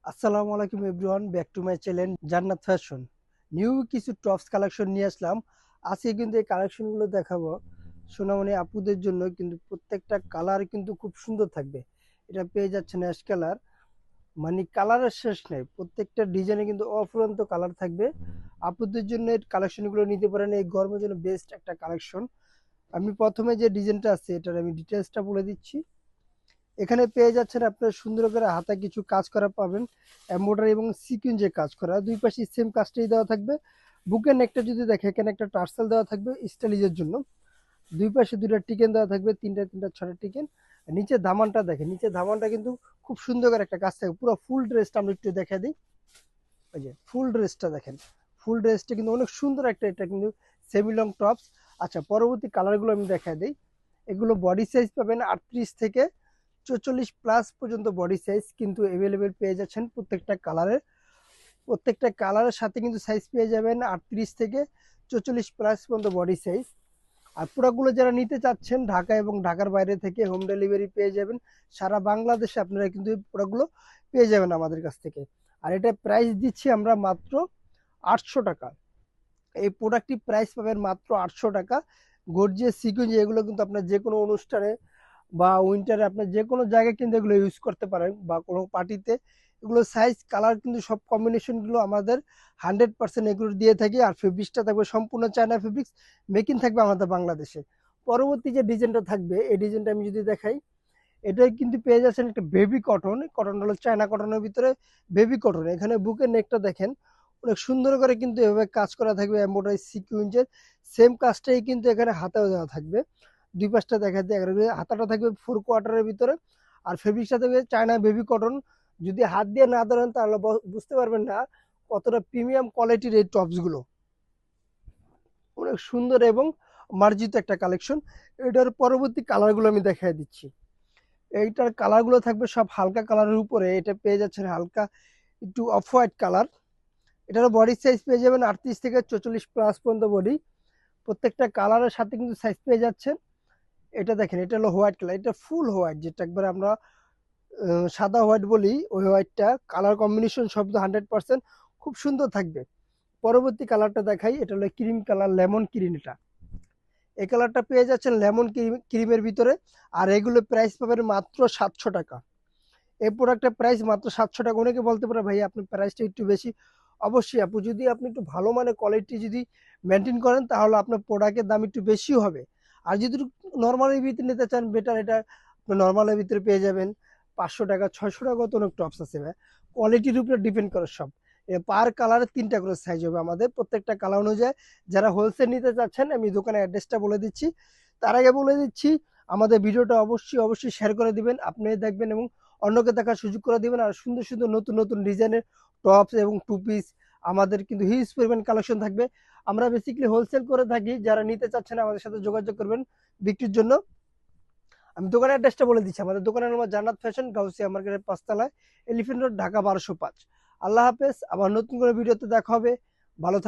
আসসালামু আলাইকুম everyone, back to my channel জান্নাত ফ্যাশন। নিউ কিছু টপস কালেকশন নিয়ে আসলাম। আজকে কিন্তু এই কালেকশনগুলো দেখাবো সোনামণি আপুদের জন্য, কিন্তু প্রত্যেকটা কালার কিন্তু খুব সুন্দর থাকবে। এটা পেয়ে যাচ্ছেন অ্যাশ কালার, মানে কালারের শেষ নেই, প্রত্যেকটা ডিজাইনে কিন্তু অফুরন্ত কালার থাকবে। আপুদের জন্য এই কালেকশনগুলো নিতে পারেন, এই গরমের জন্য বেস্ট একটা কালেকশন। আমি প্রথমে যে ডিজাইনটা আছে এটার আমি ডিটেলসটা বলে দিচ্ছি। এখানে পেয়ে যাচ্ছেন আপনার সুন্দর করে হাতে কিছু কাজ করা পাবেন, এমব্রয়ডারি এবং সিকুয়েন্সে কাজ করা, দুই পাশে সেম কাজটাই দেওয়া থাকবে। বুকের নেকটা যদি দেখে এখানে একটা টার্সেল দেওয়া থাকবে স্টাইলিজের জন্য, দুই পাশে দুইটা টিকেন দেওয়া থাকবে, তিনটা তিনটা ছটা টিকেন। নিচে ধামানটা দেখেন, নিচে ধামানটা কিন্তু খুব সুন্দর করে একটা কাজ থাকবে। পুরো ফুল ড্রেসটা আমরা একটু দেখা দিই। ওই যে ফুল ড্রেসটা দেখেন, ফুল ড্রেসটা কিন্তু অনেক সুন্দর একটা, এটা কিন্তু সেমি লং টপস। আচ্ছা, পরবর্তী কালারগুলো আমি দেখা দিই। এগুলো বডি সাইজ পাবেন 38 থেকে 44 প্লাস পর্যন্ত বডি সাইজ কিন্তু অ্যাভেলেবেল পেয়ে যাচ্ছেন। প্রত্যেকটা কালারের সাথে কিন্তু সাইজ পেয়ে যাবেন 38 থেকে 44 প্লাস পর্যন্ত বডি সাইজ। আর প্রোডাক্টগুলো যারা নিতে চাচ্ছেন ঢাকা এবং ঢাকার বাইরে থেকে হোম ডেলিভারি পেয়ে যাবেন। সারা বাংলাদেশে আপনারা কিন্তু এই প্রোডাক্টগুলো পেয়ে যাবেন আমাদের কাছ থেকে। আর এটা প্রাইস দিচ্ছি আমরা মাত্র 800 টাকা। এই প্রোডাক্টটি প্রাইস পাবেন মাত্র 800 টাকা। গর্জিয়াস সিকুয়েন্স এগুলো কিন্তু আপনার যে কোনো অনুষ্ঠানে বা উইন্টারে আপনার যে কোনো জায়গায় কিন্তু এগুলো ইউজ করতে পারেন, বা কোনো পার্টিতে। এগুলো সাইজ কালার কিন্তু সব কম্বিনেশনগুলো আমাদের 100% এগুলো দিয়ে থাকি। আর ফেব্রিক্সটা থাকবে সম্পূর্ণ চায়না ফেব্রিক্স, মেকিং থাকবে আমাদের বাংলাদেশে। পরবর্তী যে ডিজাইনটা থাকবে এই ডিজাইনটা আমি যদি দেখাই, এটাই কিন্তু পেয়ে যাচ্ছেন একটা বেবি কটন। কটন হলো চায়না কটনের ভিতরে বেবি কটন। এখানে বুকের নেকটা দেখেন অনেক সুন্দর করে কিন্তু এভাবে কাজ করা থাকবে, এমব্রয়ডারি সিকুয়েন্সের সেম কাজটাই কিন্তু এখানে হাতেও দেওয়া থাকবে। দুই পাশটা দেখা যায়, হাতাটা থাকবে 4 কোয়ার্টারের ভিতরে। আর ফেব্রিক্সটা থাকবে চায়না বেবি কটন। যদি হাত দিয়ে না ধরেন তাহলে বুঝতে পারবেন না কতটা প্রিমিয়াম কোয়ালিটির এই টপসগুলো। অনেক সুন্দর এবং মার্জিত একটা কালেকশন। এটার পরবর্তী কালারগুলো আমি দেখাই দিচ্ছি। এইটার কালারগুলো থাকবে সব হালকা কালারের উপরে। এটা পেয়ে যাচ্ছেন হালকা একটু অফ হোয়াইট কালার। এটারও বডি সাইজ পেয়ে যাবেন 38 থেকে 44 প্লাস পর্যন্ত বডি। প্রত্যেকটা কালারের সাথে কিন্তু সাইজ পেয়ে যাচ্ছেন। এটা দেখেন, এটা হলো হোয়াইট কালার, এটা ফুল হোয়াইট, যেটা একবার আমরা সাদা হোয়াইট বলি, ওই হোয়াইটটা কালার কম্বিনেশন শব্দ 100% খুব সুন্দর থাকবে। পরবর্তী কালারটা দেখাই, এটা হলো ক্রিম কালার, লেমন ক্রিম। এটা এই কালারটা পেয়ে যাচ্ছেন লেমন ক্রিমের ভিতরে। আর এগুলো প্রাইস পাবেন মাত্র 700 টাকা। এই প্রোডাক্টের প্রাইস মাত্র 700 টাকা। অনেকে বলতে পারে ভাই আপনি প্রাইসটা একটু বেশি। অবশ্যই আপু, যদি আপনি একটু ভালো মানের কোয়ালিটি যদি মেনটেন করেন তাহলে আপনার প্রোডাক্টের দাম একটু বেশিও হবে। আর যদি নর্মালের ভিতরে নিতে চান বেটার, এটা আপনি নর্মালের ভিতরে পেয়ে যাবেন 500 টাকা 600 টাকা, তো অনেক টপস আছে ভাই। কোয়ালিটির উপরে ডিপেন্ড করে সব। পার কালারে 3টা করে সাইজ হবে আমাদের, প্রত্যেকটা কালার অনুযায়ী। যারা হোলসেল নিতে চাচ্ছেন আমি দোকানের অ্যাড্রেসটা বলে দিচ্ছি। তার আগে বলে দিচ্ছি আমাদের ভিডিওটা অবশ্যই অবশ্যই শেয়ার করে দিবেন, আপনি দেখবেন এবং অন্যকে দেখার সুযোগ করে দিবেন। আর সুন্দর সুন্দর নতুন নতুন ডিজাইনের টপস এবং টু পিস আমাদের কিন্তু হিউজ পরিমাণ কালেকশন থাকবে। আমরা বেসিক্যালি হোলসেল করে থাকি, যারা নিতে চাচ্ছেন আমাদের সাথে যোগাযোগ করবেন বিক্রির জন্য। আমি দোকানের অ্যাড্রেসটা বলে দিচ্ছি। আমাদের দোকানের নাম জান্নাত ফ্যাশন, গাউসিয়া মার্কেটের 5 তলায়, এলিফ্যান্ট রোড, ঢাকা 1205। আল্লাহ হাফেজ, আবার নতুন করে ভিডিওতে দেখা হবে। ভালো থাকবেন।